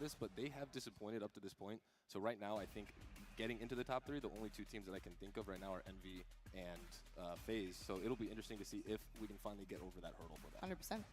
this, but they have disappointed up to this point. So right now, I think getting into the top 3, the only 2 teams that I can think of right now are Envy and FaZe. So it'll be interesting to see if we can finally get over that hurdle for that. 100%.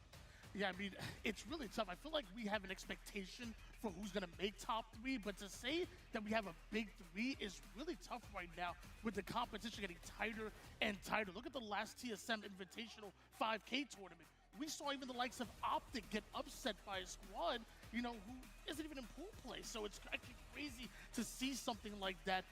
Yeah, I mean, it's really tough. I feel like we have an expectation for who's going to make top 3, but to say that we have a big 3 is really tough right now with the competition getting tighter and tighter. Look at the last TSM Invitational 5K tournament. We saw even the likes of Optic get upset by a squad, you know, who isn't even in pool play. So it's actually crazy to see something like that.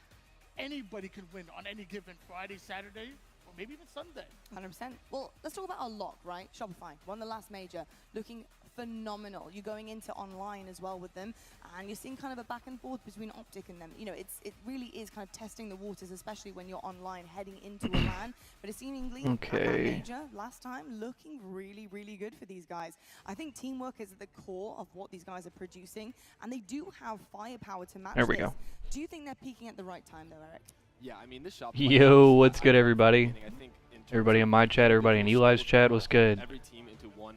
Anybody can win on any given Friday, Saturday, or maybe even Sunday. 100%. Well, let's talk about our lock, right? Shopify won the last major, looking phenomenal. You're going into online as well with them, and you're seeing kind of a back and forth between Optic and them. You know, it really is kind of testing the waters, especially when you're online heading into a LAN. But it's seemingly that major last time looking really, really good for these guys. I think teamwork is at the core of what these guys are producing, and they do have firepower to match There we this. go. Do you think they're peaking at the right time, though, Eric? Yeah, I mean, this shop. Yo, what's good, everybody? Everybody in my chat, everybody in Eli's chat, what's good? Every team into one,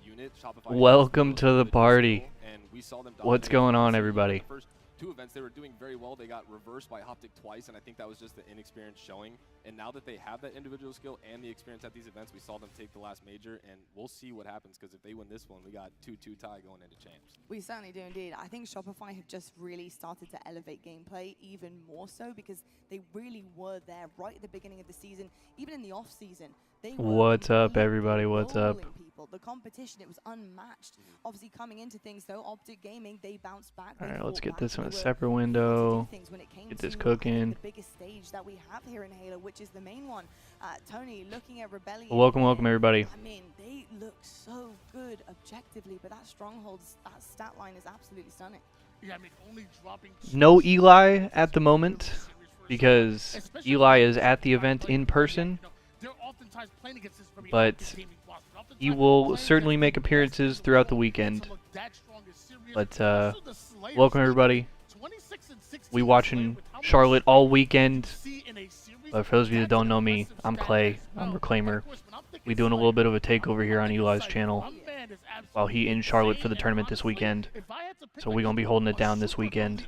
unit. Shopify Welcome to the party. And we saw them What's going on, everybody? The first 2 events, they were doing very well. They got reversed by Optic twice, and I think that was just the inexperience showing. And now that they have that individual skill and the experience at these events, we saw them take the last major, and we'll see what happens, because if they win this one, we got 2-2 tie going into champs. We certainly do indeed. I think Shopify have just really started to elevate gameplay even more so, because they really were there right at the beginning of the season, even in the off season. They were What's up, really everybody? What's up? rolling people. The competition, it was unmatched. Obviously, coming into things though, Optic Gaming, they bounced back. All They right, let's fought get back. this in They a were separate able to window. do things when it came Get this to, cooking. the biggest stage that we have here in Halo, which is the main one. Tony, looking at Rebellion. Welcome, welcome, everybody. I mean, they look so good objectively, but that Strongholds, that stat line is absolutely stunning. Yeah, I mean, only dropping No Eli at the moment, because Eli is at the event in person, but he will certainly make appearances throughout the weekend. But welcome, everybody. We watching Charlotte all weekend. But for those of you that don't know me, I'm Clay. I'm Reclaimer. We doing a little bit of a takeover here on Eli's channel while he in Charlotte for the tournament this weekend. So we're going to be holding it down this weekend.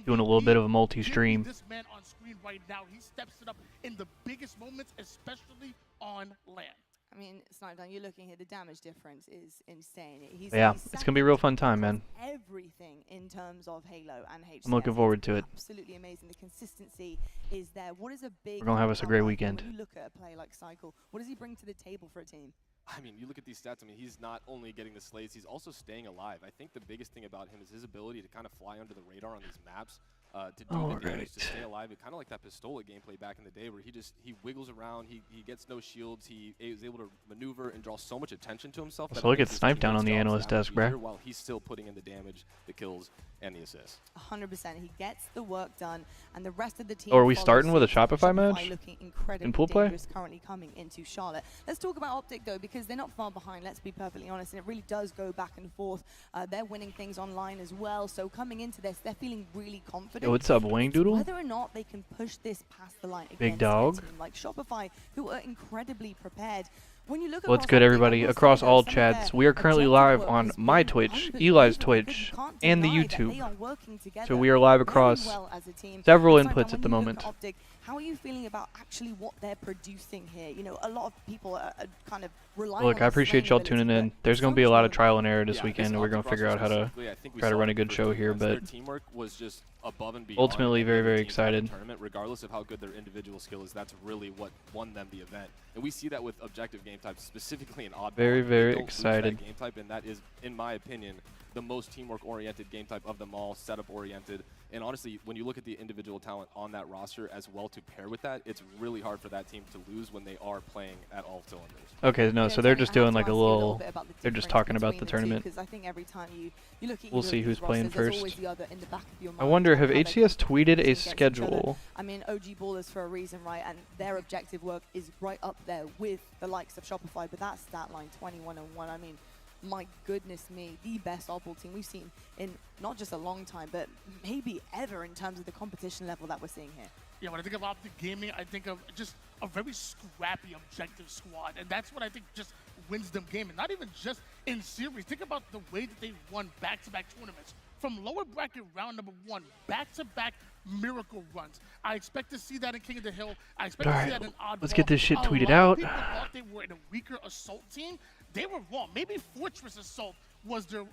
Doing a little bit of a multi-stream. This man on screen right now, he steps it up in the biggest moments, especially on land. I mean, Sniper, you're looking here, the damage difference is insane. Yeah, it's going to be a real fun time, man. Everything in terms of Halo and HCS. I'm looking forward to it. Absolutely amazing. The consistency is there. What is a big... We're going to have us a great weekend. When you look at a player like Cycle, what does he bring to the table for a team? I mean, you look at these stats, I mean, he's not only getting the slays, he's also staying alive. I think the biggest thing about him is his ability to kind of fly under the radar on these maps, to do the damage, to stay alive. It's kind of like that Pistola gameplay back in the day, where he wiggles around, he gets no shields, he is able to maneuver and draw so much attention to himself. So look at Snipe down on the analyst desk, bruh. While he's still putting in the damage, the kills, and the assists. 100%. He gets the work done, and the rest of the team... Oh, are we starting with a Shopify match? Looking incredibly in pool play? currently coming into Charlotte. Let's talk about Optic, though, because they're not far behind, let's be perfectly honest, and it really does go back and forth. They're winning things online as well, so coming into this, they're feeling really confident. Yo, what's up, Wayne Doodle? Whether or not they can push this past the line Big against dog. a team like Shopify, who are incredibly prepared. When you look What's across good, Optic, everybody? I will Across say all that some of chats, their we are currently objective live work on has my been Twitch, unbelievable Eli's because Twitch, you can't and the deny that YouTube. they are working together So we are live very across well as a team. several And Simon, inputs when at the you look moment. Optic, how are you feeling about actually what they're producing here? You know, a lot of people are kind of relying Look, on I their appreciate slaying y'all ability, tuning in. but There's going to so be a lot of much trial more. and error this Yeah, weekend, and this we're going to figure out how to specifically, I think we try to saw run a it good for show two here, events. Their but teamwork was just above and beyond. ultimately very, any very other teams out of the excited. Tournament, regardless of how good their individual skill is, that's really what won them the event. And we see that with objective game types, specifically in oddball. Very, They very don't lose excited. that game type, and that is, in my opinion, the most teamwork-oriented game type of them all, setup-oriented. And honestly, when you look at the individual talent on that roster as well to pair with that, it's really hard for that team to lose when they are playing at all cylinders. Okay, no, so they're just Tony, I doing have like to a ask you little, bit about the they're just difference talking about between the two, tournament. 'cause I think every time you look at We'll either see of who's these playing rosters, there's first. always the other in the back of your I mind wonder, of have how they HCS compete tweeted a against each other. schedule? I mean, OG Ballers for a reason, right? And their objective work is right up there with the likes of Shopify, but that stat line, 21-1, I mean, my goodness me, the best oddball team we've seen in not just a long time, but maybe ever in terms of the competition level that we're seeing here. Yeah, when I think of Optic Gaming, I think of just a very scrappy objective squad, and that's what I think just wins them game. And not even just in series. Think about the way that they won back-to-back tournaments. From lower bracket round number 1, back-to-back miracle runs. I expect to see that in King of the Hill. I expect to see that in Oddball. Let's get this shit tweeted A lot out. of people thought they were in a weaker Assault team. They were wrong. Maybe Fortress Assault was their,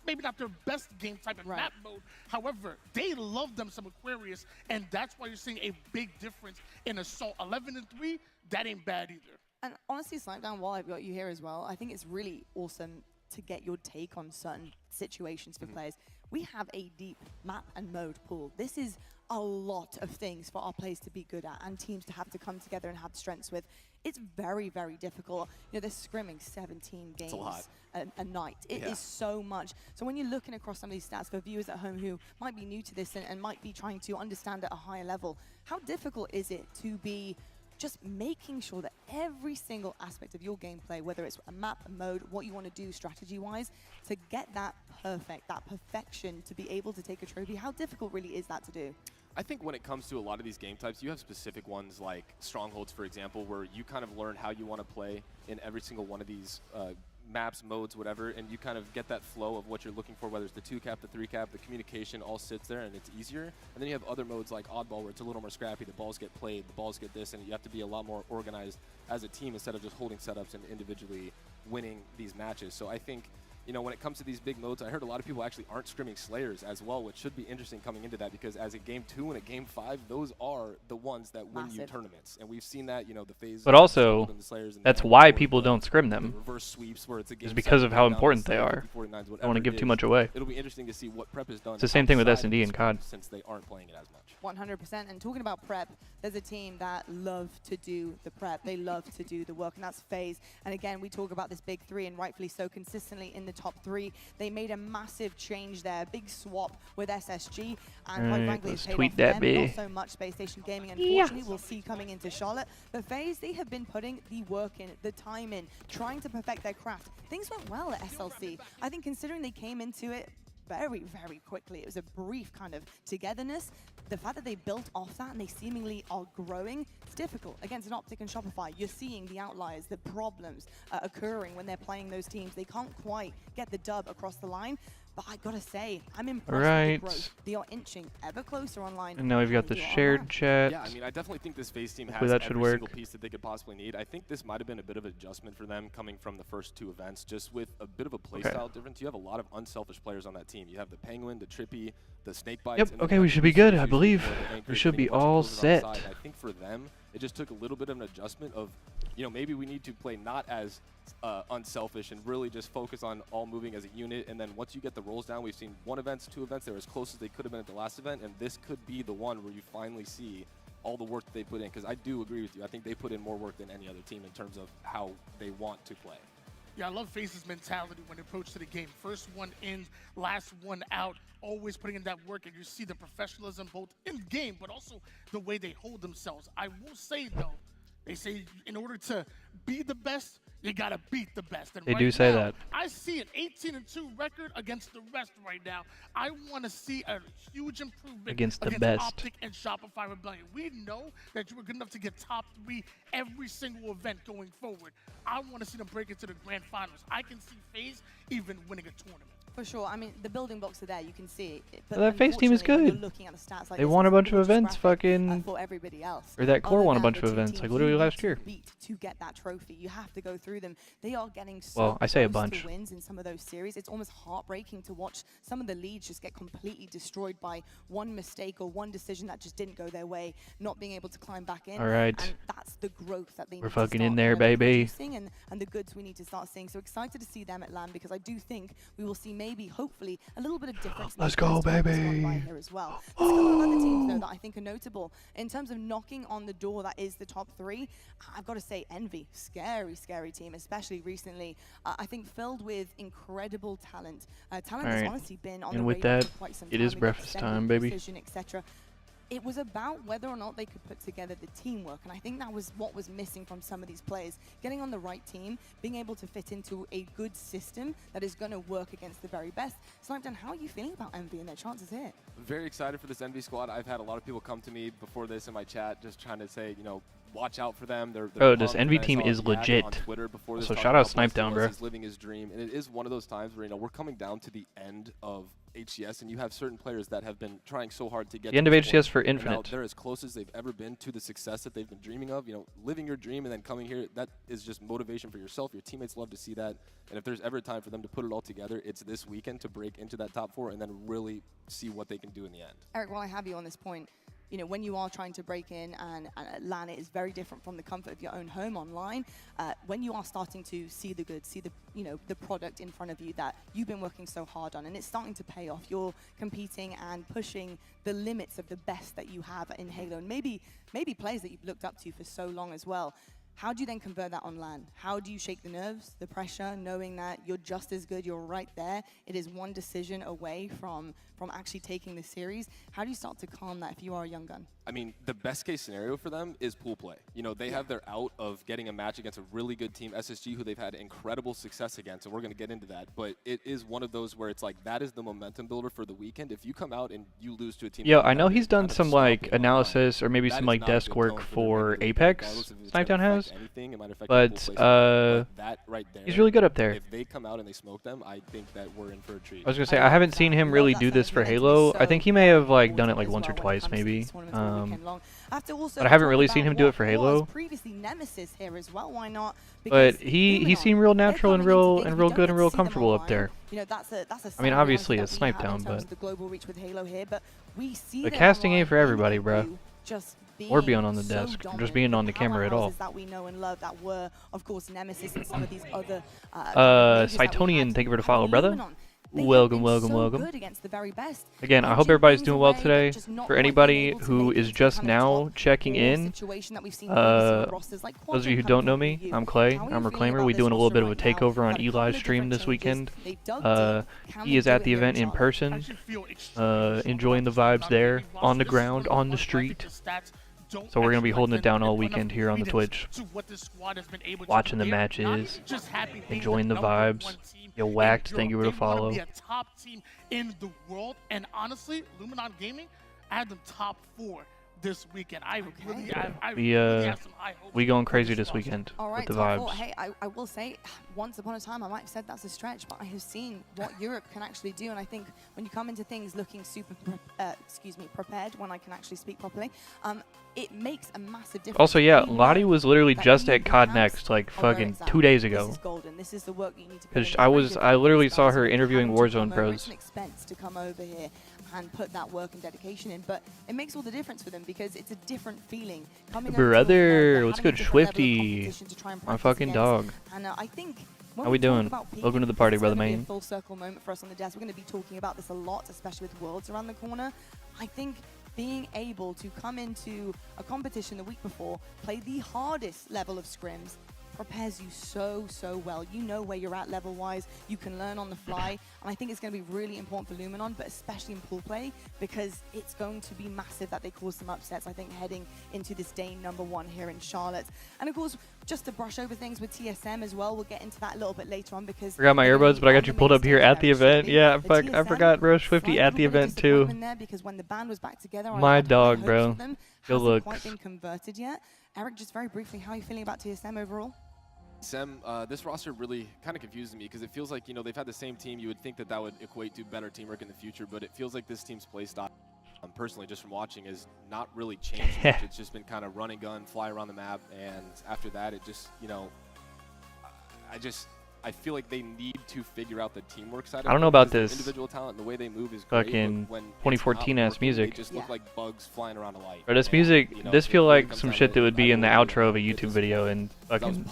maybe not their best game type in map mode. However, they love them some Aquarius, and that's why you're seeing a big difference in Assault. 11-3, that ain't bad either. And honestly, Smackdown, while I've got you here as well, I think it's really awesome to get your take on certain situations for players. We have a deep map and mode pool. This is a lot of things for our players to be good at and teams to have to come together and have strengths with. It's very, very difficult. You know, they're scrimming 17 games a night. It is so much. So when you're looking across some of these stats for viewers at home who might be new to this and might be trying to understand at a higher level, how difficult is it to be just making sure that every single aspect of your gameplay, whether it's a map, a mode, what you want to do strategy-wise, to get that perfect, that perfection to be able to take a trophy, how difficult really is that to do? I think when it comes to a lot of these game types, you have specific ones like Strongholds, for example, where you kind of learn how you want to play in every single one of these maps, modes, whatever, and you kind of get that flow of what you're looking for, whether it's the 2-cap, the 3-cap, the communication all sits there and it's easier. And then you have other modes like Oddball where it's a little more scrappy, the balls get played, the balls get this, and you have to be a lot more organized as a team instead of just holding setups and individually winning these matches. So I think, you know, when it comes to these big modes, I heard a lot of people actually aren't scrimming Slayers as well, which should be interesting coming into that because as a Game 2 and a Game 5, those are the ones that win you tournaments. And we've seen that, you know, the phase. But also, that's why people don't scrim them. Reverse sweeps where it's a game is because of how important they are. 49s, I don't want to give too much away. It'll be interesting to see what Prep has done. It's the same thing with S&D and COD. Since they aren't playing it as much. 100%. And talking about Prep, there's a team that love to do the prep. They love to do the work, and that's FaZe. And again, we talk about this big 3, and rightfully so, consistently in the top 3. They made a massive change there, big swap with SSG, and quite frankly, it's paid off for them. Not so much Space Station Gaming, unfortunately, we'll see coming into Charlotte. But FaZe, they have been putting the work in, the time in, trying to perfect their craft. Things went well at SLC. I think considering they came into it very, very quickly. It was a brief kind of togetherness. The fact that they built off that and they seemingly are growing, it's difficult. Against an Optic and Shopify, you're seeing the outliers, the problems occurring when they're playing those teams. They can't quite get the dub across the line. But I gotta say, I'm impressed with the growth. They are inching ever closer online. And now we've got the shared chat. Yeah, I mean, I definitely think this FaZe team has every single piece that they could possibly need. I think this might have been a bit of an adjustment for them coming from the first 2 events, just with a bit of a playstyle difference. You have a lot of unselfish players on that team. You have the Penguin, the Trippy, the Snakebites. Yep, okay, we should be good, I believe. We should be all set. I think for them, it just took a little bit of an adjustment of, you know, maybe we need to play not as unselfish and really just focus on all moving as a unit. And then once you get the rolls down, we've seen 1 event, 2 events, they were as close as they could have been at the last event, and this could be the one where you finally see all the work that they put in, because I do agree with you. I think they put in more work than any other team in terms of how they want to play. Yeah, I love FaZe's mentality when they approach to the game. First one in, last one out, always putting in that work, and you see the professionalism both in game, but also the way they hold themselves. I will say, though, they say in order to be the best, you got to beat the best. And they do say that. I see an 18-2 record against the rest right now. I want to see a huge improvement against the best. Optic and Shopify Rebellion. We know that you were good enough to get top 3 every single event going forward. I want to see them break into the grand finals. I can see FaZe even winning a tournament. For sure. I mean, the building blocks are there. You can see it. But that FaZe team is good. Looking at the stats like they won a bunch of events, fucking. For everybody else. Or that core won a bunch of events, like literally last year. To get that trophy, you have to go through them. They are getting so well, I say a bunch. Wins in some of those series. It's almost heartbreaking to watch some of the leads just get completely destroyed by one mistake or one decision that just didn't go their way, not being able to climb back in. All right. And that's the growth that they need We're to fucking start in there, baby. And the goods we need to start seeing. So excited to see them at LAN, because I do think we will see maybe, hopefully, a little bit of difference. Let's go, baby. Here as well. There's a couple of other teams though that I think are notable in terms of knocking on the door that is the top 3. I've got to say, Envy, scary team, especially recently. I think filled with incredible talent. Talent has honestly been on the radar for quite some time. It is breakfast time, baby. Etc. It was about whether or not they could put together the teamwork, and I think that was what was missing from some of these players. Getting on the right team, being able to fit into a good system that is going to work against the very best. Smackdown, how are you feeling about Envy and their chances here? Very excited for this Envy squad. I've had a lot of people come to me before this in my chat just trying to say, you know, watch out for them. They're Bro, this pumped, Envy and I team saw is Yak on legit. Twitter before this So talking shout out about Snipe Wesley Down, West, bro. he's living his dream, and it is one of those times where we're coming down to the end of HCS, and you have certain players that have been trying so hard to get The end to of this point, HCS for and now Infinite. they're as close as they've ever been to the success that they've been dreaming of. Living your dream and then coming here, that is just motivation for yourself. Your teammates love to see that, and if there's ever time for them to put it all together, it's this weekend to break into that top 4 and then really see what they can do in the end. Eric, while I have you on this point, when you are trying to break in and LAN, it is very different from the comfort of your own home online. When you are starting to see the good, see the product in front of you that you've been working so hard on, and it's starting to pay off. You're competing and pushing the limits of the best that you have in Halo, and maybe players that you've looked up to for so long as well. How do you then convert that on LAN? How do you shake the nerves, the pressure, knowing that you're just as good, you're right there? It is one decision away from actually taking the series. How do you start to calm that if you are a young gun? I mean, the best case scenario for them is pool play. They have their out of getting a match against a really good team, SSG, who they've had incredible success against, and we're going to get into that. But it is one of those where it's like that is the momentum builder for the weekend. If you come out and you lose to a team... Yo, I know he's done some analysis or maybe some desk work for Apex, Snipedown has, but he's really good up there. If they come out and they smoke them, I think that we're in for a treat. I was going to say, I haven't seen him really do this for Halo. I think he may have done it once or twice maybe. But I haven't really seen him do it for Halo. Previously Nemesis here as well. Why not? But he seemed real natural and real good and real comfortable up there. I mean, obviously it's Snipedown, but the casting ain't for everybody, bro. Or being on the desk, or just being on the camera at all. Cytonian, thank you for the follow, brother. Welcome. Again, I hope everybody's doing well today. For anybody who is just now checking in, those of you who don't know me, I'm Clay. I'm Reclaimer. We're doing a little bit of a takeover on Eli's stream this weekend. He is at the event in person, enjoying the vibes there, on the ground, on the street. So we're going to be holding it down all weekend here on the Twitch, watching the matches, enjoying the vibes. Yo, Whacked, thank you for the follow. Be a top team in the world, and honestly, Luminon Gaming, I had them top 4 this weekend. We going crazy this weekend with the vibes. Hey, I will say, once upon a time, I might have said that's a stretch, but I have seen what Europe can actually do, and I think when you come into things looking super, prepared, when I can actually speak properly, it makes a massive difference. Also, yeah, Lottie was literally just at COD Next, fucking 2 days ago. This is the work you need to Because I literally saw her interviewing Warzone pros. It's an expense to come over here and put that work and dedication in, but it makes all the difference for them because it's a different feeling. Brother, what's good, Swifty? My fucking dog. And I think how we doing? Welcome to the party, brother man. Full circle moment for us on the desk. We're going to be talking about this a lot, especially with Worlds around the corner. I think being able to come into a competition the week before, play the hardest level of scrims, prepares you so well. You know where you're at level-wise. You can learn on the fly. And I think it's going to be really important for Luminon, but especially in pool play, because it's going to be massive that they cause some upsets, I think, heading into this day #1 here in Charlotte. And of course, just to brush over things with TSM as well, we'll get into that a little bit later on because... Forgot my earbuds, but I got you pulled up here at the event. Yeah, fuck, I forgot, bro. Swifty at the event, too. Because when the band was back together, my dog, bro. Good looks. Quite been converted yet. Eric, just very briefly, how are you feeling about TSM overall? This roster really kind of confuses me because it feels like, they've had the same team. You would think that would equate to better teamwork in the future, but it feels like this team's play style, personally, just from watching, is not really changed much. It's just been kind of run and gun, fly around the map, and after that, it just, I feel like they need to figure out the teamwork side of it. I don't know about this. this. Individual talent and the way they move is great. Fucking when 2014 ass music. They just look like bugs flying around a light. But this music, this feel like some shit that would be in the outro of a YouTube video in fucking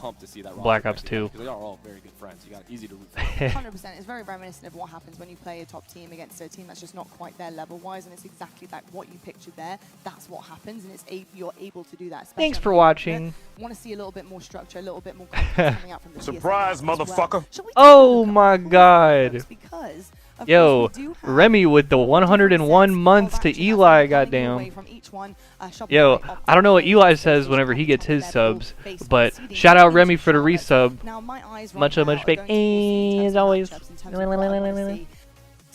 Black Ops 2. They are all very good friends. You got easy to root for. 100%. It's very reminiscent of what happens when you play a top team against a team that's just not quite there level-wise, and it's exactly that what you pictured there. That's what happens, and you're able to do that. Thanks for watching. Want to see a little bit more structure, a little bit more confidence coming out from the surprise, motherfucker! Oh my god! Yo, Remy with the 101 months to Eli, goddamn. Yo, I don't know what Eli says whenever he gets his subs, but shout out Remy for the resub. Much respect, as always.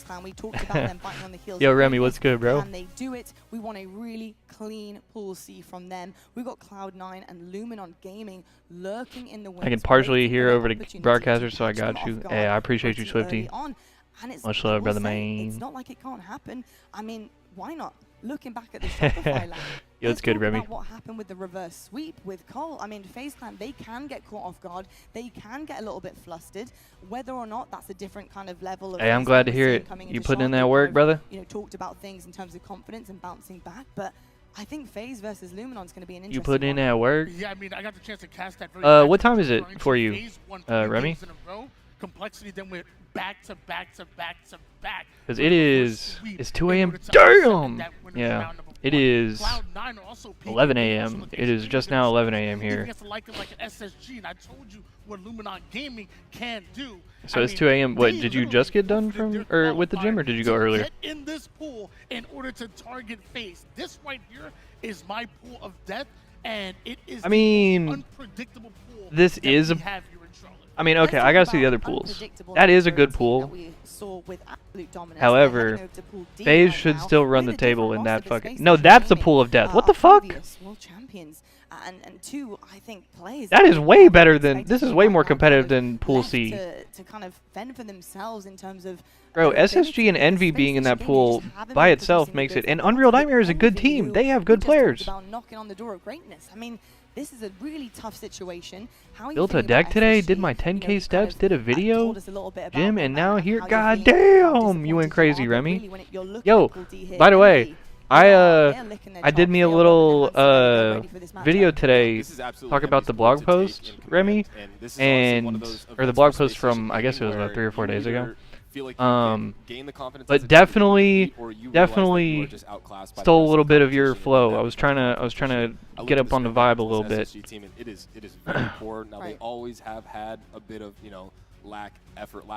FaZe Clan. We talked about them biting on the heels. Yo, of Remy, greatness. what's good, bro? And they do it. We want a really clean pool C from them. We've got Cloud9 and Luminon Gaming lurking in the wings. I can partially waiting hear for that over the opportunity broadcaster, to so I catch them got you. off Hey, I guard appreciate you, pretty early Swifty. on. And it's, Much I love, will brother say, man. It's not like it can't happen. I mean, why not? Looking back at the Shopify line. Yo, it's good, talk Remy. about what happened with the reverse sweep with Cole. I mean, FaZe Clan, they can get caught off guard. They can get a little bit flustered. Whether or not that's a different kind of level of. Hey, I'm glad to hear it. You putting in that work, brother? You know, talked about things in terms of confidence and bouncing back, but I think FaZe versus Luminon is going to be an interesting. You putting in one. that work? Yeah, I mean, I got the chance to cast that. Very What time is it for you, FaZe won 3 Remy? games in a row. Complexity then went back to back to back to back. Because it's 2 a.m. Damn! Yeah, it is 11 a.m. It is just now 11 a.m. here. Against like an SSG, and I told you what Luminon Gaming can do. So it's 2 a.m. What, did you just get done from, or with the gym, or did you go earlier? Get in this pool in order to target FaZe. This right here is my pool of death, and it is I mean, the most unpredictable pool this that is we a. have here in Charlotte. I mean, okay, I gotta see the other pools. That is a good pool. However, FaZe should still run the table in that fucking. No, that's the pool of death. What the fuck? And two, I think players. That is way better than. This is way more competitive than Pool C. To kind of fend for themselves in terms of. Bro, SSG and Envy being in that pool by itself makes it. And Unreal Nightmare is a good team. They have good players. About knocking on the door of greatness. I mean, this is a really tough situation. How are you Built a feeling deck about today, SSG? did my You know, 10k you steps, kind did a of, video, told us a little bit about Jim, them and now and here, how you're god feeling, how damn, you went disappointed crazy, you are, but Remy. really when you're looking Yo, at Pool D here, by the way, Envy, I licking their I did chops. me a They are little working they're ready for this video matchup. today, This is absolutely talk about Envy's the pool blog to take post, in command, Remy, and this is honestly one of those or the events blog for post Space from, Station I guess it was Gaming about 3 or 4 where days you ago. either feel like you can gain the confidence But as a team definitely, to compete, or you realize that you definitely are just outclassed by the stole a rest little of the bit of your competition, flow. and I was trying to I look get at up the on the strength vibe of a little this bit. SSG team, and it is very poor. Now they Right. always have had a bit of lack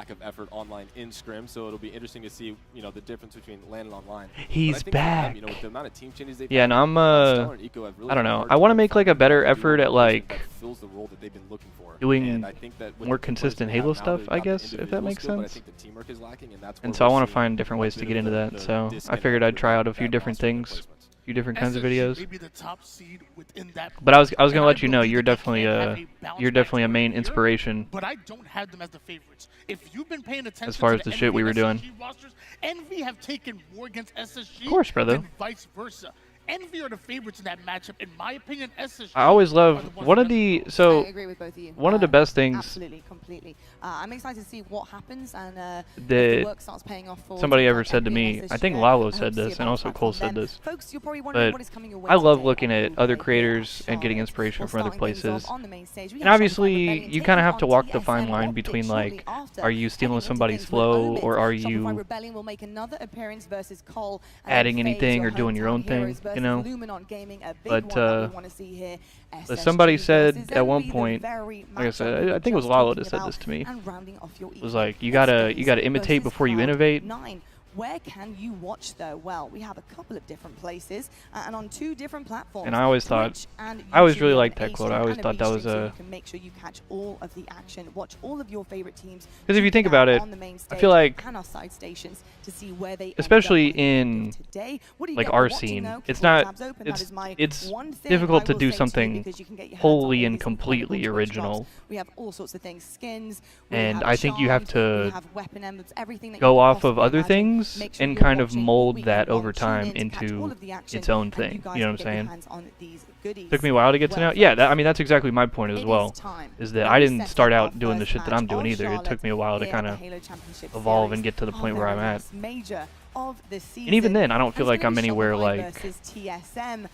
of effort online in scrim, so it'll be interesting to see the difference between LAN and online. He's but I think back. for them, with the amount of team changes they've Yeah, had, and I'm Stellar and Eco have really I don't worked know. hard I want to to make like a find better a effort at organization like that fills the role that they've been looking for. doing And I think that with more the players consistent they have Halo now, stuff, they've I got the guess, if that individual makes skill, but I sense. think the teamwork is lacking, and that's And where so I we're want to seeing find different a ways to bit get of into the that. So I disconnect figured I'd with try out a that few different roster things, replacements. a few different kinds of SSG videos. may be the top seed within that But I was pool, gonna and let I you know believe you're that they definitely can have a bounce you're back definitely a main here, inspiration. But I don't have them as the favorites. If you've been paying attention As far to as the shit we Envy were and doing. SSG rosters, Envy have taken more against SSG Of course, brother. than vice versa. Envy are the favorites in that matchup. In my opinion, SSG I always are love the ones one that of the are so I agree with both of you. one of the best things Absolutely, completely. I'm excited to see what happens and if that the work starts paying off for somebody teams ever like said to Envy and me, SSG I think there. Lalo I hope said to see this, a and bounce also back Cole from said them. this. Folks, you're probably wondering But what is coming your way I love today looking on at Pool other Day here creators at and getting Charlotte. inspiration Well, from other starting things off places. on the main stage, we And have obviously, Shopify Rebellion you taking kind of have on to walk the TSM fine line Optic between shortly like, after. are you stealing Heading into somebody's things with flow Omid. or are Shopify you Rebellion will make another appearance versus Cole, and adding then FaZe, anything your or doing your hometown own thing, heroes you versus know? Luminon Gaming, a big But, one that we want to see here. But SSG somebody said versus at one Envy, the point, very like I matchup said, we were I think it was just Lalo talking that said about, this to me. and rounding off your It was evening. like you It's gotta FaZe imitate versus before you innovate. Cloud9. Where can you watch though? Well, we have a couple of different places and on 2 different platforms. And I always thought, Twitch and I always YouTube. really We have liked an that A quote. I stream always and thought that B was stream, so a. you can make sure you catch all of the action, watch all of your favorite teams. Because if you think check them about out it, on the main I feel stage like, and our side stations to see where they end up especially on the end in of today. What do you like get our for watching, scene, though? it's Keep all not. tabs open. That is my It's one thing difficult I to will do say something you because you can get your hands wholly on and these completely incredible Twitch original. drops. We have all sorts of things, skins. We And have I think you have charms, we to have weapon emblems, everything that you go could off of possibly other imagine. things Make sure and you're kind of watching all mold weekend that long. over Tune time in to catch all into of the action, its own and thing. guys You know what I'm can get your saying? hands on these goodies. Took me a while to get to Well, know. Yeah, folks, I mean that's exactly my point as it well. is time. Is that Now I we didn't set start up out our doing the first shit that match I'm doing of either. It Charlotte took me a while to here kind at of the Halo Championship evolve Series and get to the of point their where I'm at. last major of the season. And even then, I don't And feel it's like gonna I'm be anywhere Shopify like. versus TSM.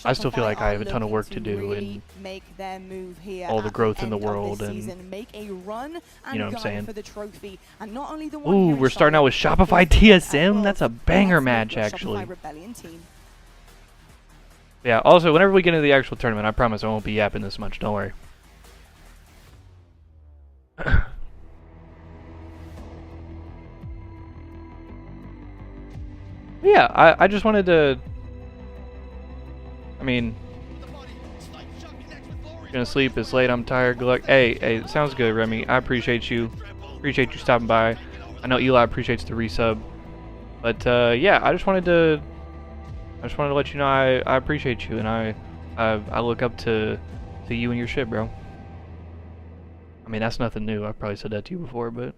I still feel Shopify like I have are a ton of work looking to do really and make their move here all the at growth in the end of world this and season. Make a run and you know what I'm gun saying. for the trophy. And not only the one Ooh, here in we're starting out with Charlotte, Shopify but also as TSM. well. That's a And banger let's match, look at actually. Shopify Rebellion team. Yeah. Also, whenever we get into the actual tournament, I promise I won't be yapping this much. Don't worry. Yeah, I just wanted to. I mean, gonna sleep. It's late. I'm tired. Good luck. Hey, sounds good, Remy. I appreciate you. Appreciate you stopping by. I know Eli appreciates the resub. But yeah, I just wanted to let you know I appreciate you, and I look up to you and your shit, bro. I mean, that's nothing new. I've probably said that to you before, but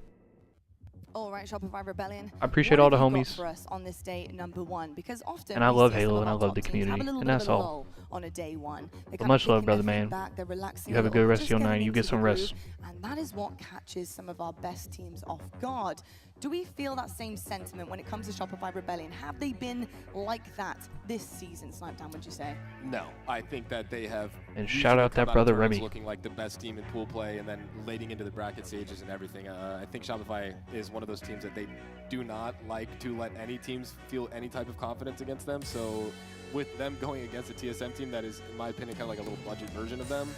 All right, Shopify Rebellion. I appreciate what all the have you got homies. for us on this day number 1? Because often And I we love see some Halo, of and I our love the top teams have a community, little and bit of that's a all. lull on a day 1. They're But kind much of love, kicking brother their feet man. back, they're relaxing You have a little good bit, rest of just your getting night. You into get some the rest. groove, and that is what catches some of our best teams off guard. Do we feel that same sentiment when it comes to Shopify Rebellion? Have they been like that this season, Snipedown, would you say? No, I think that they have. And usually shout out come that of brother tournaments Remy. looking like the best team in pool play, and then leading into the bracket stages and everything. I think Shopify is one of those teams that they do not like to let any teams feel any type of confidence against them. So with them going against a TSM team that is, in my opinion, kind of like a little budget version of them.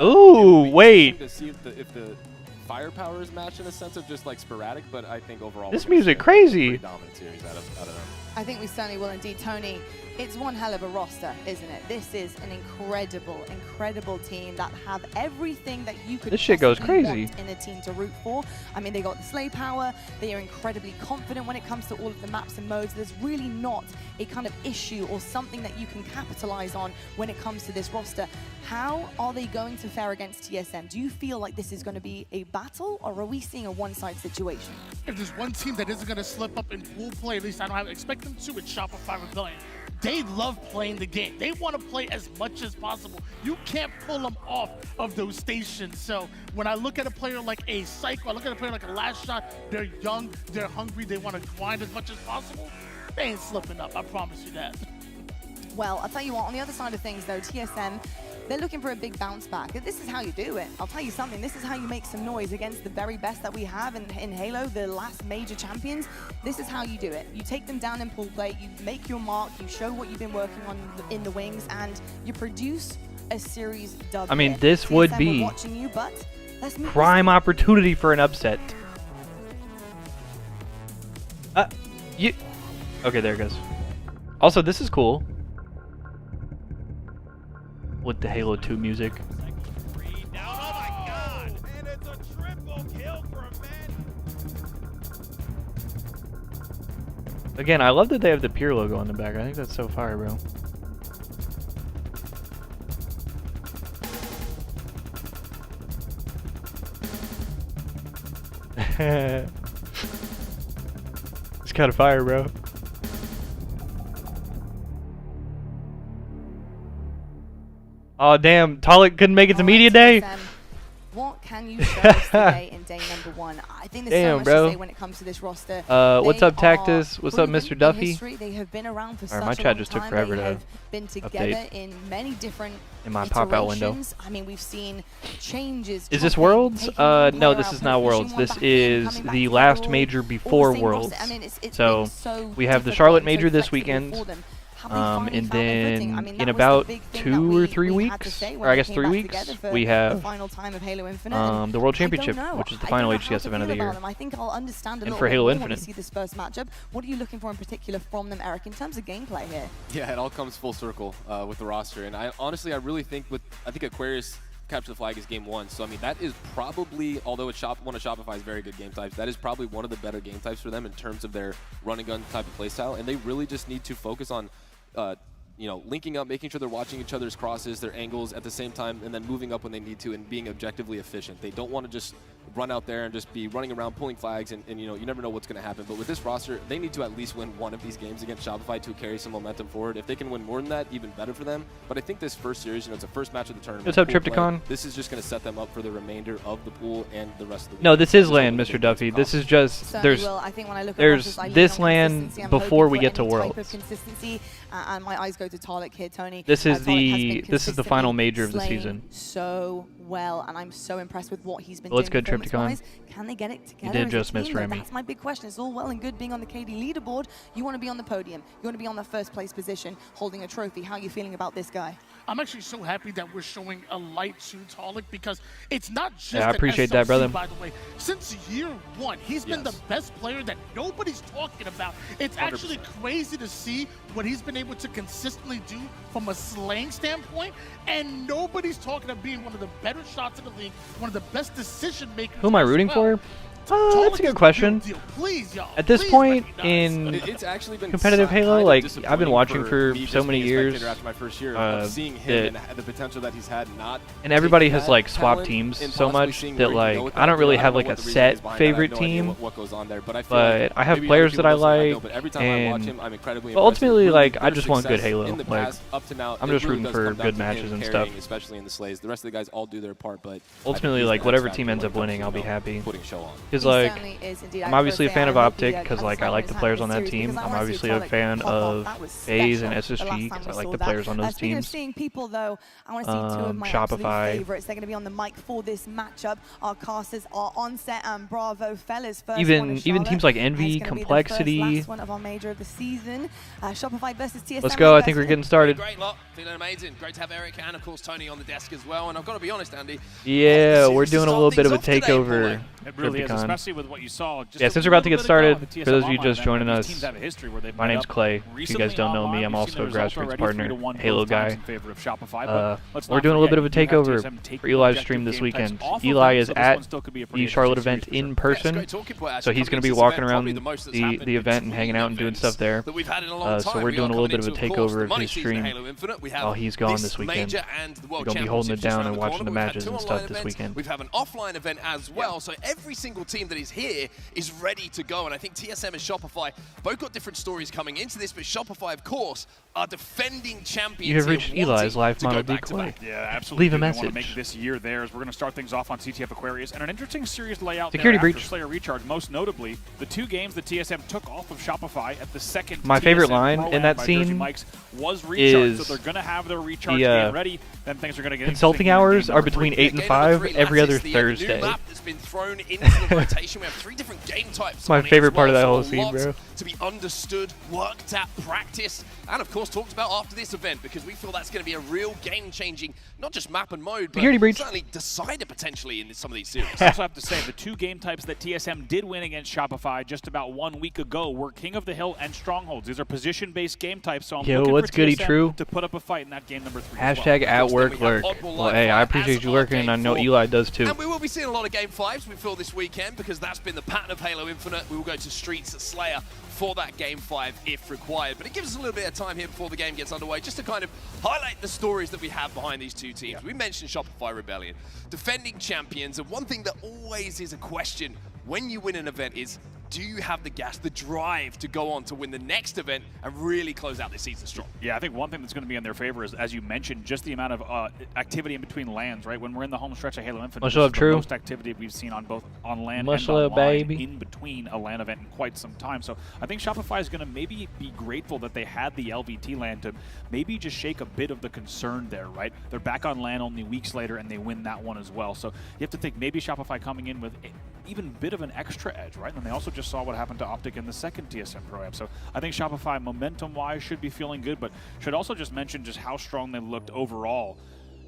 Ooh, wait. To see if the firepower is matched in a sense of just like sporadic, but I think overall This we're gonna music see a crazy. pretty dominant series out of them. I think we certainly will indeed, Tony. It's one hell of a roster, isn't it? This is an incredible team that have everything that you could This shit goes possibly crazy. want in a team to root for. I mean, they got the slay power. They are incredibly confident when it comes to all of the maps and modes. There's really not a kind of issue or something that you can capitalize on when it comes to this roster. How are they going to fare against TSM? Do you feel like this is going to be a battle, or are we seeing a one-side situation? If there's one team that isn't going to slip up in pool play, at least I don't expect them to, it's Shopify Rebellion. They love playing the game. They want to play as much as possible. You can't pull them off of those stations. So when I look at a player like a Psycho, I look at a player like a Last Shot, they're young, they're hungry, they want to grind as much as possible. They ain't slipping up, I promise you that. Well, I'll tell you what, on the other side of things though, TSM, they're looking for a big bounce back. This is how you do it. I'll tell you something, this is how you make some noise against the very best that we have in Halo, the last major champions. This is how you do it. You take them down in pool play, you make your mark, you show what you've been working on in the wings, and you produce a series dub. I mean, here. this would TSM, be we're watching you, but let's move prime opportunity for an upset. Okay, there it goes. Also, this is cool. With the Halo 2 music. Again, I love that they have the Pure logo on the back. I think that's so fire, bro. It's kind of fire, bro. Oh damn, Talik couldn't make it to media day. What can you show us today in day number 1? I think there's so much to say when it comes to this roster. What's up, Tactus? What's up, Mr. Duffy? History. They have been around for such my a chat long just took time. forever they to have been together in many different in my pop-out window. iterations. I mean, we've seen changes. Is this dropping, Worlds? taking one No, player this out, is not pushing Worlds. one This back in, is coming back the together, last all major the before same Worlds. roster. I mean, it's So been so we have the difficult Charlotte and so major this flexible weekend. for them. Have they finally And found their footing? then I mean, in that was about the big thing 2 or that 3 we had to weeks, say or when I we guess came 3 back weeks, together for we the have final time of Halo Infinite. And the World I don't Championship, know. which is the I final don't know how HCS to event of feel the year. about them. I think I'll understand a And little for bit Halo more when we Infinite. see this first matchup. What are you looking for in particular from them, Eric, in terms of gameplay here? Yeah, it all comes full circle with the roster, and I really think Aquarius capture the flag is game 1. So I mean, that is probably, although it's one of Shopify's very good game types, that is probably one of the better game types for them in terms of their run and gun type of playstyle, and they really just need to focus on you know, linking up, making sure they're watching each other's crosses, their angles at the same time, and then moving up when they need to and being objectively efficient. They don't want to just run out there and just be running around pulling flags and you know, you never know what's going to happen. But with this roster, they need to at least win one of these games against Shopify to carry some momentum forward. If they can win more than that, even better for them. But I think this first series, you know, it's the first match of the tournament. What's up, pool play. Tripticon? This is just going to set them up for the remainder of the pool and the rest of the week. No, this is land, Mr. Duffy. This is just Certainly will. I think when I look at there's rosters, I lean this on land consistency. I'm before hoping we for get to any type of Worlds. consistency, and my eyes go to Talik here, Tony. This is Talik has been the final consistently major of the slaying season. So well, and I'm so impressed with what he's been Well, it's doing. good, Tripticon. performance-wise. Can they get it together? did as just a miss team, though? Remy. That's my big question. It's all well and good being on the KD leaderboard. You want to be on the podium. You want to be on the first place position, holding a trophy. How are you feeling about this guy? I'm actually so happy that we're showing a light to Talik because it's not just Yeah, I appreciate an that, SLC, brother. by the way. Since year 1, he's been the best player that nobody's talking about. It's 100%. actually crazy to see what he's been able to consistently do from a slaying standpoint, and nobody's talking about being one of the better shots in the league, one of the best decision makers. Who am I as rooting well. for? That's a good question. Please, y'all. At this Please point recognize. in It's actually been competitive Halo, kind of like, I've disappointing been watching for me so just many being a years, spectator after my first year of seeing him and the potential that he's had not. and everybody taking has that like swapped talent teams and so possibly much seeing that where he can go like with I don't that. really I have know like what a the reasoning is set behind that. I have favorite no idea team, what goes on there, but I feel like but I have maybe players other that I people don't know, like, but every time I watch and him, I'm incredibly but impressed with ultimately, really like, I their just want good success Halo. in the Like, past, up to now, I'm it just really rooting does for come down good to him matches and carrying, stuff. especially in the slays. The rest of the guys all do their part, but Ultimately, I think he's like, the whatever X team factor ends when up it comes winning, to, I'll be you know, happy. putting show on. Because He like, certainly is indeed. I'm I obviously a gotta fan say, of I hope Optic he, because has like a I like the time players in on this that series, team. because I I'm wanna see obviously a Charlotte fan pop off. of That was FaZe and special the last SSG time because we I like saw the that. players on those Speaking of teams. seeing people, though, I want to see two of my absolute Shopify. favorites. They're going to be on the mic for this matchup. Our casters are Onset and Bravo Fellas. First one Even is even Charlotte. teams like It's Envy, gonna be the Complexity. last one of our major of the season. Shopify versus TSM. Let's go. I guys think we're feel? getting started. Great lot, feeling amazing. Great to have Eric and of course Tony on the desk as well. And I've got to be honest, Andy. Yeah, we're to doing a start little bit of a things off today, takeover. It really is, Crypticon. especially with what you saw. Just Yeah, a since we're about to little get bit ago started, at the for those of TSM you just Online joining event, us, these teams have a history where they've my met name's up Clay. If you recently guys don't know me, online. I'm We've also seen a the results grassroots already, partner, 3-1 Halo both times guy. in favor of Shopify, but let's We're not doing a little bit of a forget, you have takeover TSM taking pre-live objective stream this game types weekend. off of Eli them, is so this at one still could be a the pretty Charlotte interesting event series for in sure. Yeah, it's a person, great talking point, so actually, he's going to coming be into this walking event, around probably the most that's happened the event and between hanging out and doing events stuff there. that we've had in a long So time. we're We doing are a little coming bit of a into, course, takeover the of money his season stream Halo Infinite. We have while he's gone this this weekend. major and the World We're gonna be holding it Championships just down around and the watching corner. the We've had matches two and online stuff this events. weekend. We've had an offline event as well, so every single team that is here is ready to go. And I think TSM and Shopify both got different stories coming into this, but Shopify, of course, are defending champions. You have here, reached wanting Eli's live to go mono back-to-back. decoy. Yeah, absolutely. Leave a They want to message. make this year theirs. We're going to start things off on CTF Aquarius and an interesting series layout Security there after breach. Slayer Recharge. Most notably, the two games that TSM took off of Shopify at the second My favorite TSM line Pro-Am in that by Jersey scene Mike's was recharge, so is they're going to have their recharge the, game ready. Then things are going to get consulting interesting here in hours game are number between three. 8 and Game number 5 three, every lads, other is the Thursday. new map that's been thrown into the rotation. We have 3 different game types. My on it favorite as part of well, that whole so scene, lots bro. to be understood, worked at, practiced, and of course talked about after this event, because we feel that's going to be a real game-changing, not just map and mode, but Security breach. certainly decider potentially in some of these series. I also have to say, the two game types that TSM did win against Shopify just about 1 week ago were King of the Hill and Strongholds. These are position-based game types, so I'm Yo, looking what's for goody TSM true? to put up a fight in that game number 3 Hashtag as well. at work Then we have lurk. Oddball Well, Live hey, I Fire appreciate as you our lurking, and I game know 4. Eli does too. And we will be seeing a lot of Game 5s, we feel, this weekend, because that's been the pattern of Halo Infinite. We will go to Streets Slayer for that Game 5 if required. But it gives us a little bit of time here before the game gets underway just to kind of highlight the stories that we have behind these two teams. We mentioned Shopify Rebellion, defending champions, and one thing that always is a question when you win an event is, do you have the gas, the drive to go on to win the next event and really close out this season strong? Yeah, I think one thing that's going to be in their favor is, as you mentioned, just the amount of activity in between lands, right? When we're in the home stretch of Halo Infinite, Much this love, is the True. most activity we've seen on both on land Much and love, online baby. in between a LAN event in quite some time. So I think Shopify is going to maybe be grateful that they had the LVT LAN to maybe just shake a bit of the concern there, right? They're back on LAN only weeks later, and they win that one as well. So you have to think maybe Shopify coming in with even a bit of an extra edge, right? And they also just saw what happened to Optic in the second TSM Pro-Am. So I think Shopify, momentum-wise, should be feeling good, but should also just mention just how strong they looked overall.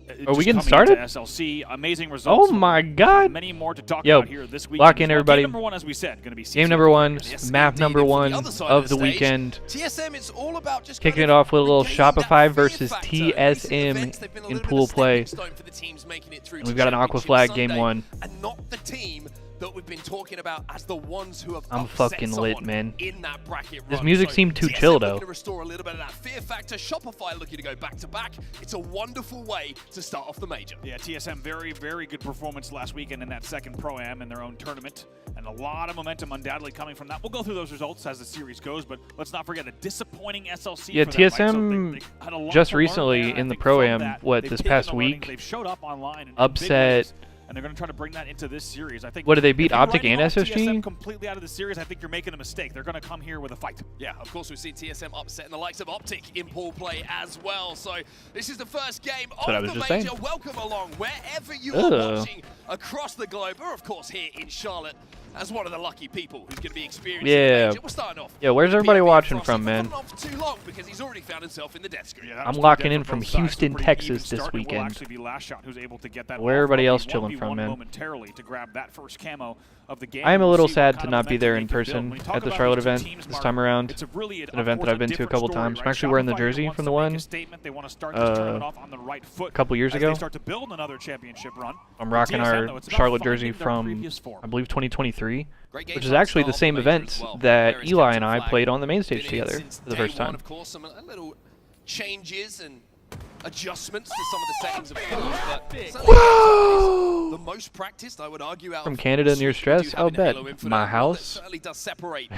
Are we Just getting coming into started? SLC, amazing results. Oh my God! Many more to talk Yo, about here this week. lock in, everybody. Game number 1, as we said, going to be Game CTF number 1, Yes, map indeed. number And for 1 the other side of the stage, weekend. TSM, it's all about just Kicking kind it of off with a little regaining that Shopify fear versus factor. Recent events, TSM they've been a in little bit pool of a play. stepping stone for the teams making it through And to we've got an Aqua Championship Flag game Sunday, 1. and not the team that we've been talking about as the ones who have I'm upset fucking lit, someone man. in that bracket This run. music So seemed too TSM chill, looking though. to restore a little bit of that fear factor. Shopify looking to go back to back. It's a wonderful way to start off the major. Yeah, TSM, very, very good performance last weekend in that second Pro-Am in their own tournament. And a lot of momentum undoubtedly coming from that. We'll go through those results as the series goes, but let's not forget a disappointing SLC. Yeah, for them, Mike. So TSM they had a lot just to learn recently there, and in I the think Pro-Am, from that, what, they've this taken past the learnings, week, they've showed up online in big upset- ways, and they're going to try to bring that into this series. I think. What, did they beat if you're Optic writing and off SSG? TSM completely out of the series, I think you're making a mistake. They're going to come here with a fight. Yeah, of course we've seen TSM upsetting the likes of Optic in pool play as well. So this is the first game what I of was the just major. saying. Welcome along wherever you Ugh. are watching across the globe, or of course here in Charlotte as one of the lucky people who's going to be experiencing Yeah. the major. We're starting off. Yeah, where's with everybody PFB watching Frosty. from, We've man? not gone on for too long because he's already found himself in the death screen. Yeah, that I'm was locking pretty in good from both sides. Houston, Pretty Texas even this start. It will weekend. actually be Last Shot who's able to get that Where off, everybody but else the chilling 1v1 from, man? momentarily to grab that first camo of the game. I am a We'll little see what sad kind to of not be momentum there they in can build. person When you talk at the about Charlotte these two event teams, this Mark, time around. it's really An event that I've been to a couple times. I'm actually wearing the jersey from the one a couple years ago. I'm rocking our Charlotte jersey from, I believe, 2023, which is actually the same event that Eli and I played on the main stage together for the first time. Of course, some little changes and adjustments to some of the settings of course, but Whoa! the most practiced, I would argue, out From of Canada all near sorts we do stress, have I'll in bet. Halo Infinite, My one that house. certainly does separate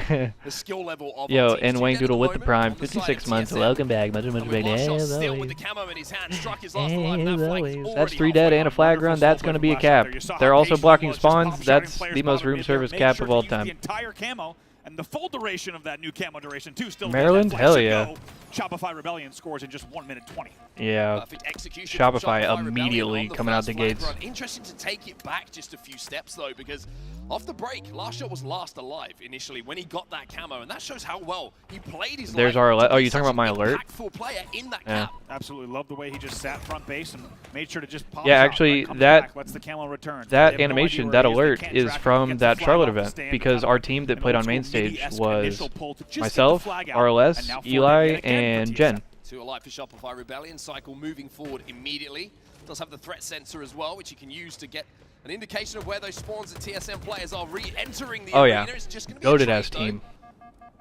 the skill level of Yo, our teams. and Wayne Two dead at Doodle with the moment Prime, on the side 56 of months. TSM. Welcome back. Much And with big Lashot as still with always. the camo in his hand, struck his last alive, and that flag is That's already 3 dead halfway and a home. flag run. That's going to be a cap. They're also blocking spawns. That's the most room service cap of all time. The entire camo and the full duration of that new camo duration too. Still Maryland? Hell yeah. Shopify Rebellion scores in just 1 minute 20. Yeah. Perfect execution from Shopify Rebellion immediately on the coming out first the flag gates. run. Interesting to take it back just a few steps though, because off the break, Lashot was last alive initially when he got that camo, and that shows how well he played his There's life our to alert. Oh, be you talking such about my an alert? impactful player in that Yeah. cap. Absolutely love the way he just sat front base and made sure to just pop. Yeah, shot, actually, right? Comes that- back, lets the camo return. They That have no animation, idea that where he alert They can't is track him, from gets that the flag Charlotte off the event stand, because kind of our team that an played on old main school stage midi-esque was initial pull to just get the myself, flag out, RLS, and now 4 Eli, dead again for and TSM. Jen. 2 alive for Shopify Rebellion. Cycle moving forward immediately. Does have the threat sensor as well, which you can use to get an indication of where those spawns and TSM players are re-entering the Oh, arena. yeah. It's just going to be a Goated trade, as team.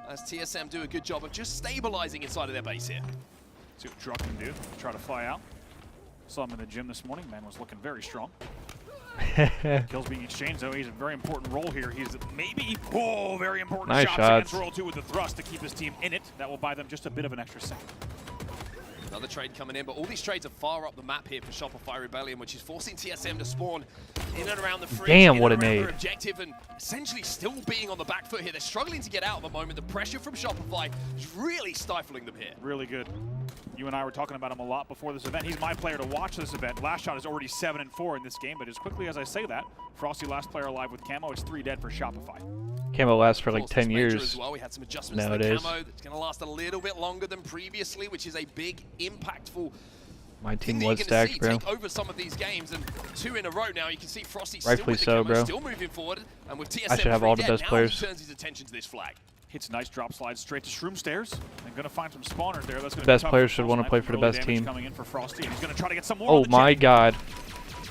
though, as TSM do a good job of just stabilizing inside of their base here. See what Druck can do. Try to fly out. Saw him in the gym this morning. Man was looking very strong. Kills being exchanged, though. He's a very important role here. He's maybe, very important Nice shots shots. against Royal 2 with the thrust to keep his team in it. That will buy them just a bit of an extra second. Another trade coming in, but all these trades are far up the map here for Shopify Rebellion, which is forcing TSM to spawn in and around the fridge. Damn, in what and a around nade. their objective, and essentially still being on the back foot here. They're struggling to get out at the moment. The pressure from Shopify is really stifling them here. Really good. You and I were talking about him a lot before this event. He's my player to watch this event. Last shot is already 7-4 in this game, but as quickly as I say that, Frosty last player alive with camo. It's 3 dead for Shopify. Camo lasts for Of like course, 10 this major years. As well. We had some adjustments nowadays. to the camo that's going to last a little bit longer than previously, which is a big, impactful My team thing was that you're gonna stacked, see bro. take over some of these games, and 2 in a row now. You can see Frosty Rightfully still so, with the camo, bro. still moving forward, and with TSM I should have all the dead, best now players. he turns his attention to this flag. Hits nice drop slides straight to Shroom Stairs. And going to find some spawners there. That's gonna Best be tough players for should Pulse wanna Knife. play for the Early best damage team. coming in for Frosty, and he's going to try to get some more Oh on the my chip. god.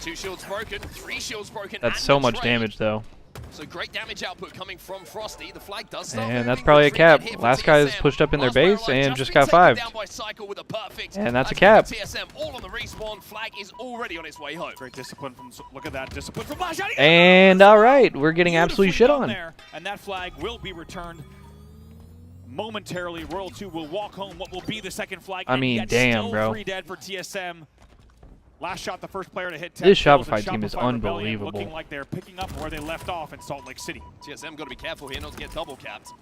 2 shields broken, 3 shields broken. That's and so the much trade. damage, though. So great damage output coming from Frosty. The flag does start And that's moving. probably a Retreat cap. here for Last guy is TSM. pushed up in their Last player base alive and just been got taken fived. down by Cycle with a perfect And that's a attack cap. for TSM all on the respawn. Flag is already on its way home. Great discipline from, look at that discipline from Lashot. And alright, we're getting absolutely shit Beautifully on. done there, and that flag will be returned momentarily. Royal 2 will walk home what will be the second flag. I and mean, yet damn, still bro. 3 dead for TSM. Last shot, the first player to hit 10 This kills, and Shopify team is Shopify Rebellion unbelievable. Looking like they're picking up where they left off in Salt Lake City. TSM got to be careful here not to get double capped.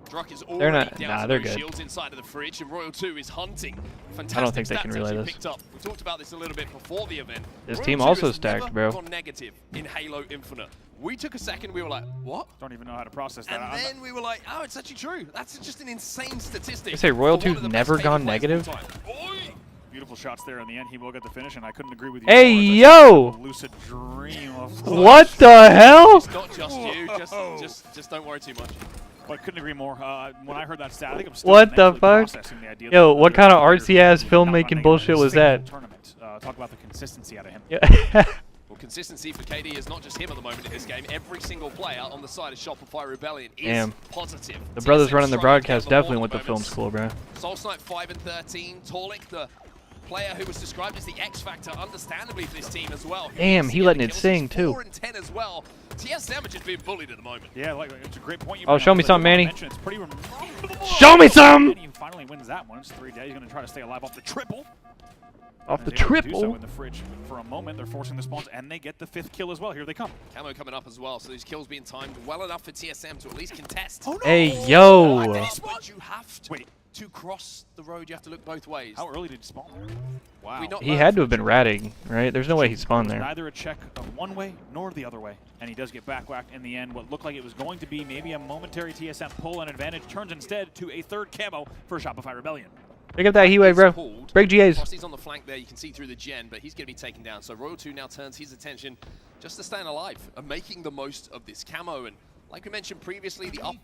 Druck is They're already not- down nah, to they're those good. shields inside of the fridge, and Royal 2 is hunting. Fantastic I don't think they can stats relay actually this. picked up. We talked about this a little bit before the event. This Royal team 2 also has stacked, never bro. gone negative in Halo Infinite. We took a second, we were like, what? Don't even know how to process that. And then we were like, oh, it's actually true. That's just an insane statistic. They say Royal for one 2's of the never best gone Halo players negative? of all time. Oi! Beautiful shots there in the end. He will get the finish, and I couldn't agree with you. Hey, more. It's yo! a lucid dream of What the hell? It's not just you. Just don't worry too much. But couldn't agree more. When I heard that stat, I think I'm still What the mentally fuck? processing the idea Yo, that what the kind of players RCS not filmmaking running bullshit a was single that? Tournament. Talk about the consistency out of him. Yeah. Well, consistency for KD is not just him at the moment in this game. Every single player on the side of Shopify Rebellion is Damn. positive. The brothers TSM running the struggling broadcast to get definitely more went to at the film moment. school, bro. Soul Snipe 5-13. Torlik, the player who was described as the X Factor, understandably for this team as well. Damn, he letting it sing, too. 4-10 as well. TSM are just being bullied at the moment. Yeah, like it's a great point. You Oh, bring show up, me but I something, do wanna Manny. mention It's pretty remarkable. Show me some! And he finally wins that one. It's 3 days. He's going to try to stay alive off the triple. Off the And is able to do so triple? in the fridge for a moment. They're forcing the spawns, and they get the 5th kill as well. Here they come. Camo coming up as well, so these kills being timed well enough for TSM to at least contest. Oh, no! Hey, yo! But you have to, Wait. to cross the road, you have to look both ways. How early did he spawn there? Wow. We not He know had for to have been sure. ratting, right? There's no way he spawned there. Neither a check of one way nor the other way. And he does get back whacked in the end. What looked like it was going to be maybe a momentary TSM pull and advantage turns instead to a 3rd camo for Shopify Rebellion. Pick up that Heatwave, bro. Pulled. Break GAs. Frosty's on the flank there. You can see through the gen, but he's going to be taken down. So Royal 2 now turns his attention just to staying alive and making the most of this camo. And like we mentioned previously, the up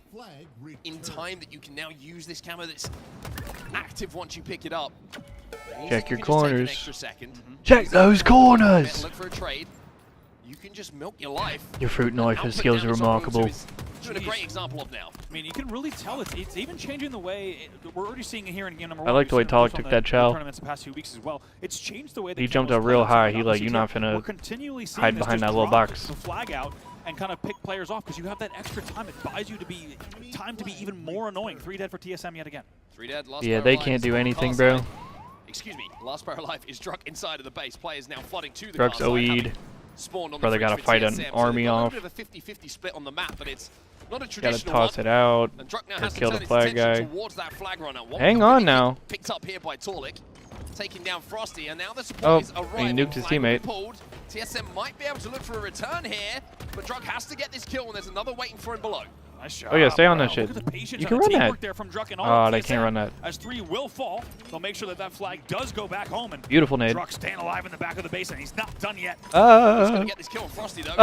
in time that you can now use this camo that's active once you pick it up. Check your Just take an corners. extra second. Check those corners. Look for a trade. You can just milk your life. Your fruit knife Output skills are damage on Royal 2 remarkable. is doing a great example of now. I mean, you can really tell it's even changing the way we're already seeing it here in game number 1. I like the way We've seen it Talik on took the that chow. tournaments the past few weeks as well. It's changed the way He jumped up real high. He like, you're not finna We're continually seeing hide this behind just that little drop box. the flag out and kind of pick players off because you have that extra time. It buys you to be time to be even more annoying. 3 dead for TSM yet again. 3 dead. Last Yeah, player they alive can't is do on the anything, car bro. side. Excuse me. Last player alive is Druck inside of the base. Players now flooding to the Druck's car side, having OE'd. spawned on Brother the gotta fridge for fight an TSM. So army they've got off. a bit of a 50-50 split on the map, but it's not a Gotta traditional toss one. it out. And Druck now Or has to kill turn the his flag attention guy. towards that flag runner. One Hang completely on now. Picked up here by Torlik, taking down Frosty, and now the Oh, supplies he arrive. nuked his teammate. Pulled. TSM might be able to look for a return here, but Druck has to get this kill, and there's another waiting for him below. Nice Oh yeah, stay on bro. that shit. Look at the patience You and can the run teamwork that. there from Druck and all Oh, of they TSM. can't run that. As 3 will fall, they'll make sure that that flag does go back home. And Beautiful nade. Druck staying alive in the back of the base, and he's not done yet. He's going to get this kill on Frosty, though.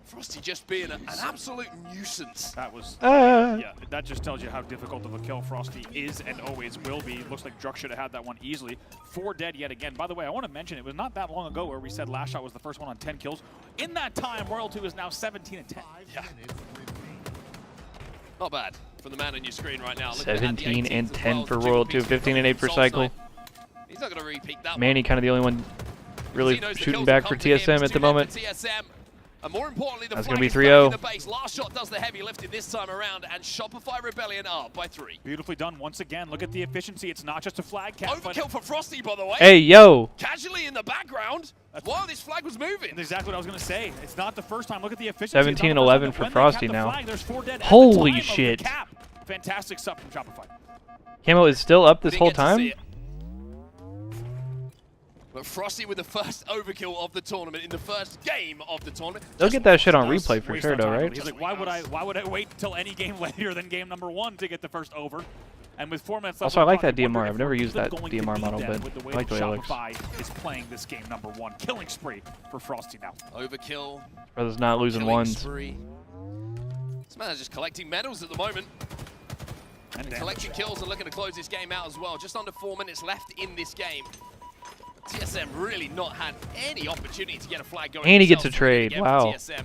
Frosty just being an absolute nuisance. That was, yeah, that just tells you how difficult of a kill Frosty is and always will be. Looks like Druck should have had that one easily. 4 dead yet again. By the way, I want to mention, it was not that long ago where we said Last Shot was the first one on 10 kills. In that time, Royal 2 is now 17 and 10. Yeah. Not bad from the man on your screen right now. Looking at the 17 and 18s as 10 well, for the Royal triple 2, 15 and 8 for Soul Cycle. Snipe. He's not going to repeat that Manny kind of the only one really He knows the shooting kills back will for come to him. TSM at It's the 2 dead moment. for TSM. And more importantly, the That's flag gonna be is back 3-0. in the base. Last Shot does the heavy lifting this time around, and Shopify Rebellion up by 3. Beautifully done once again. Look at the efficiency. It's not just a flag cap. Overkill for Frosty, by the way. Hey, yo. Casually in the background while this flag was moving. That's exactly what I was going to say. It's not the first time. Look at the efficiency. 17 and 11 for Frosty now. There's 4 dead Holy at the time shit. Of the cap. Fantastic stuff from Shopify. Camo is still up this Didn't whole get to see time? it. But Frosty with the first overkill of the tournament in the first game of the tournament. They'll get that shit on Does replay for waste sure our though, time. right? He's like, why would I wait until any game later than game number 1 to get the first over? And with 4 minutes left, Also, I like on the that clock, DMR. I've never used that going to DMR beat model, them but with the way I like the way it looks. Shopify is playing this game number 1. Killing spree for Frosty now. Overkill. Brother's not losing Killing ones. spree. This man is just collecting medals at the moment. And collecting kills and looking to close this game out as well. Just under 4 minutes left in this game. TSM really not had any opportunity to get a flag going. And he gets a themselves trade. again for Wow. TSM.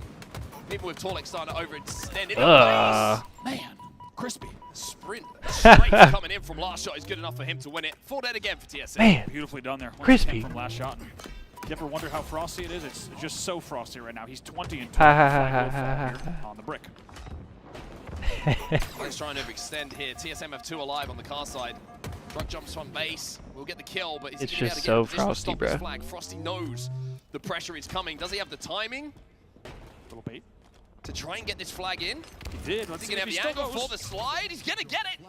People with Torlik starting to overextend it. Man, crispy. Sprint straight coming in from Last Shot is good enough for him to win it. 4 dead again for TSM. Man. Beautifully done there. Once Crispy. again from Last Shot. You ever wonder how frosty it is? It's just so frosty right now. He's 20 and 20 Ha, ha, ha, ha, ha, ha. on the brick. Let's try and overextend here. TSM have 2 alive on the car side. Druck jumps from base. We'll get the kill, but is It's he gonna be just able to so get in position to frosty, stop this bruh. flag? Frosty knows the pressure is coming. Does he have the timing Little bait. to try and get this flag in? He did. Let's Is see he if gonna he have the still angle goes. for the slide? He's gonna get it,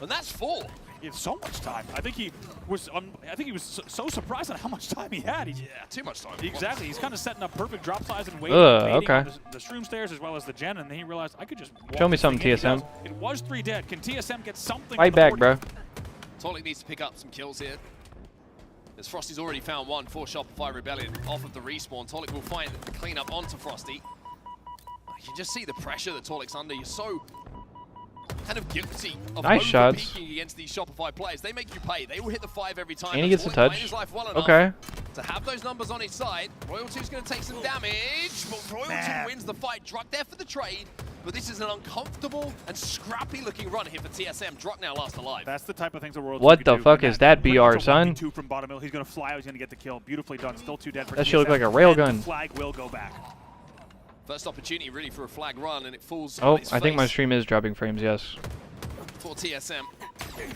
and that's 4. He had so much time. I think he was. I think he was so surprised at how much time he had. Yeah, too much time. Exactly. He's kind of setting up perfect drop size and waiting, Ugh, waiting okay. on the shroom stairs as well as the gen, and then he realized I could just walk Show me this thing something, in. He TSM. does. It was 3 dead. Can TSM get something? Fight on the back, board? bro. Torlik needs to pick up some kills here. As Frosty's already found 1 for Shopify Rebellion off of the respawn. Torlik will find the cleanup onto Frosty. You can just see the pressure that Torlik's under. You're so kind of guilty of Nice shots. overpeaking against these Shopify players. They make you pay. They will hit the 5 every time. And he but gets a Torlik playing touch. his life well enough Okay. to have those numbers on his side. Royal 2's going to take some damage, but Royal 2 wins the fight. Druck there for the trade, but this is an uncomfortable and scrappy looking run here for TSM. Druck now last alive. That's the type of things the world. What the fuck is that BR, son? 2 from bottom middle. He's gonna fly out. He's gonna get the kill. Beautifully done. Still 2 dead for That TSM. shit look like a railgun. And the flag will go back. First opportunity really for a flag run, and it falls Oh, on its I think my face stream is dropping frames, yes. for TSM.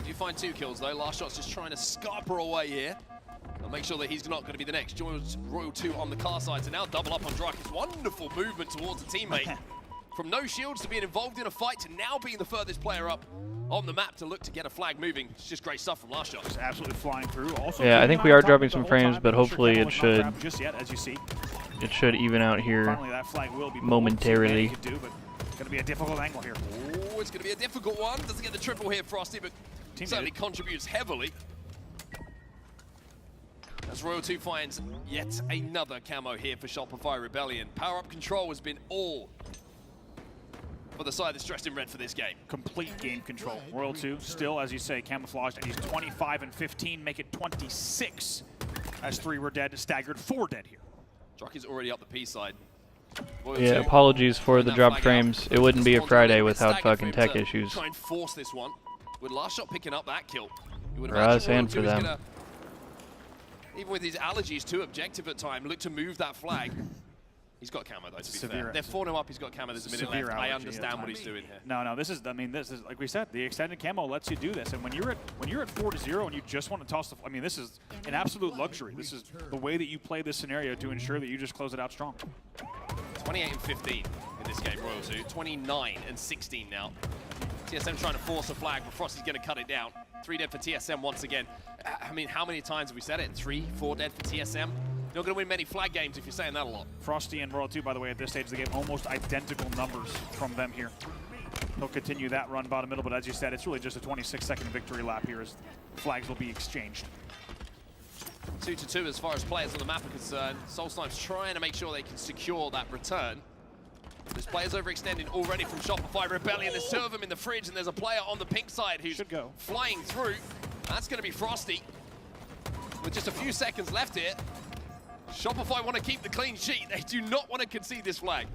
You find 2 kills though. Last Shot's just trying to scupper away here and make sure that he's not going to be the next. Joins Royal 2 on the car side to now double up on Druck. It's wonderful movement towards a teammate. From no shields to being involved in a fight to now being the furthest player up on the map to look to get a flag moving. It's just great stuff from Last Shot. Just absolutely flying through. Also, Yeah, I keeping think an we eye are on top dropping the some whole frames, time, but making sure hopefully Camo it is not should trapped just yet, as you see. It should even out here Finally, that flag will be pulled. momentarily. See what Manny can do, but it's gonna be a difficult angle here. Oh, it's going to be a difficult one. Doesn't get the triple here, Frosty, but certainly contributes heavily. As Royal 2 finds yet another camo here for Shopify Rebellion. Power-up control has been all for the side that's dressed in red for this game. Complete game control. Royal 2 still, as you say, camouflaged, and he's 25 and 15, make it 26. As 3 were dead, staggered 4 dead here. Jock is already up the P side. Royal Yeah, 2, apologies for the drop frames. It wouldn't be a This one's Friday bit without staggered for fucking him tech to issues. Try and force this one. With last shot picking up that kill. You would For imagine us Royal and 2 for is them. gonna, even with his allergies too objective at time, look to move that flag. He's got camo though, to be fair. They're 4-0 up, he's got camo, there's a minute left. I understand what he's doing here. No, this is, I mean, this is, like we said, the extended camo lets you do this. And when you're at 4-0 and you just want to toss the, I mean, this is an absolute luxury. This is the way that you play this scenario to ensure that you just close it out strong. 28 and 15 in this game, Royal 2. 29 and 16 now. TSM trying to force a flag, but Frosty's going to cut it down. 3 dead for TSM once again. I mean, how many times have we said it? 3, 4 dead for TSM? You're not going to win many flag games if you're saying that a lot. Frosty and Royal 2, by the way, at this stage of the game, almost identical numbers from them here. He'll continue that run bottom middle, but as you said, it's really just a 26-second victory lap here as flags will be exchanged. 2-2 as far as players on the map are concerned. Soulsnipe's trying to make sure they can secure that return. There's players overextending already from Shopify Rebellion. There's 2 of them in the fridge, and there's a player on the pink side who's flying through. That's going to be Frosty. With just a few seconds left here, Shopify want to keep the clean sheet. They do not want to concede this flag.